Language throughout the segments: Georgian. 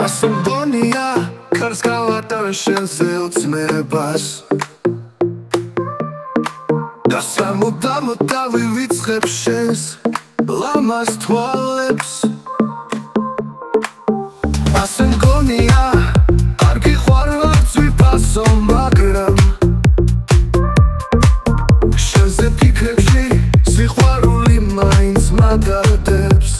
ასომგონია ქარს გავატარ შენზე ოცნებას და სამუდამოდ დავივიწყებ შენს ლამაზ თვალებს ასომგონია არ გიყვარვარ ძვირფასო მაგრამ შენზე ფიქრებში სიყვარული მაინც მაგარდებს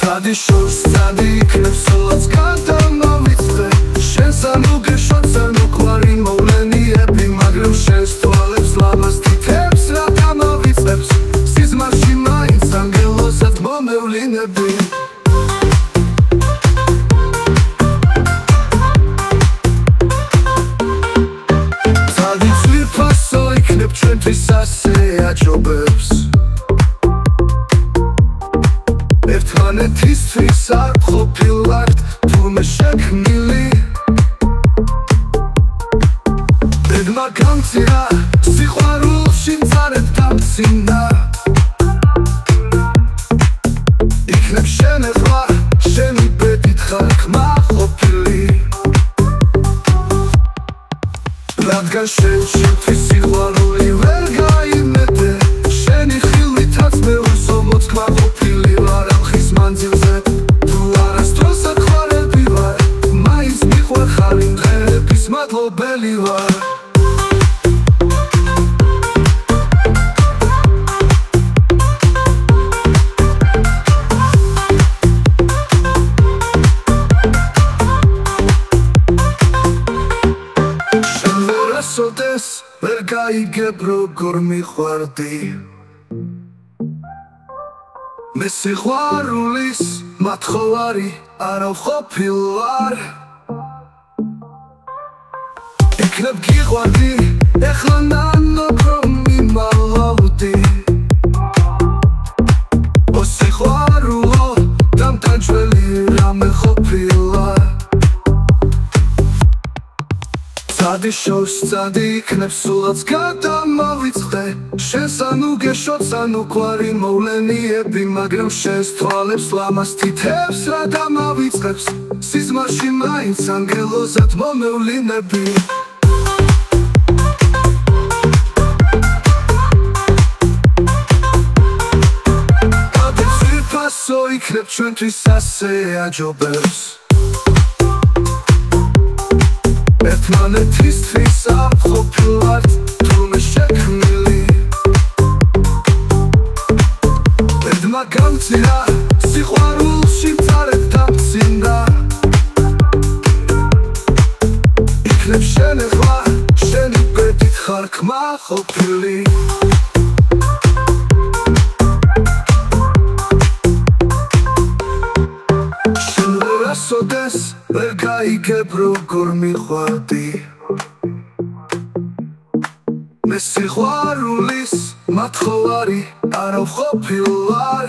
Zadi shors, zadi iknebs, solats გადამავიწყე შენს ამოგეშოთ სანობარი მოვლენიები მაგრამ შენს თვალებს ლამაზ თითებს რა დამავიწყებს სიზმარში მაინც ანგელოზად მომევლინები ზადი ძვირფასო იქნებ ჩვენთვის ასე აჯობებს ერთმანეთისთვის არ ყოფილვართ თურმე შექმნილი ბედმა გამწირა სიყვარულში მწარედ დამცინა იქნებ შენ ახლა შენი ბედით ხარ კმაყოფილი რადგან შენ შენთვის სიყვარული ვერ გაიმედე შენი ხილვითაც მე უსომოც კმაყოფილი ვარ მანძილზე თუ არასდროსად ხარები ვარ მაინც მიყვარხარ იმ დღეების მადლობელი ვარ შენ ვერ ასოდეს ვერ გაიგებ როგორ მიყვარდი მე სიყვარულის მათხოვარი არა ვყოფილვარ იქნებ გიყვარდი ეხლა ნანობ რომ მიმალავდი ო სიყვარულო დამტანჯველი რამე ყოფილა Zadi shors, zadi iknebs, solats გადამავიწყე შენს ანუგეშოთ სანუკვარი მოვლენიები მაგრამ შენს თვალებს ლამაზ თითებს რა დამავიწყებს სიზმარში მაინც ანგელოზად მომევლინები აბი ძვირფასო იქნებ ჩვენთვის ასე აჯობებს ერთმანეთისთვის არ ყოფილვართ თურმე შექმნილი ბედმა გამწირა სიყვარულში მწარედ დამცინა იქნებ შენ ახლა შენი ბედით ხარ კმაყოფილი შენ ვერ ასოდეს ვერ გაიგებ როგორ მიყვარდი მე სიყვარულის მათხოვარი არა ვყოფილვარ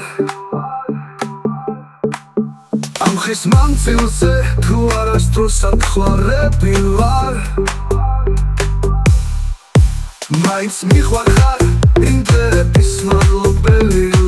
ამ ხის მანძილზე თუ არასდროსად ხარები ვარ მაინც მიყვარხარ იმ დღეების მადლობელი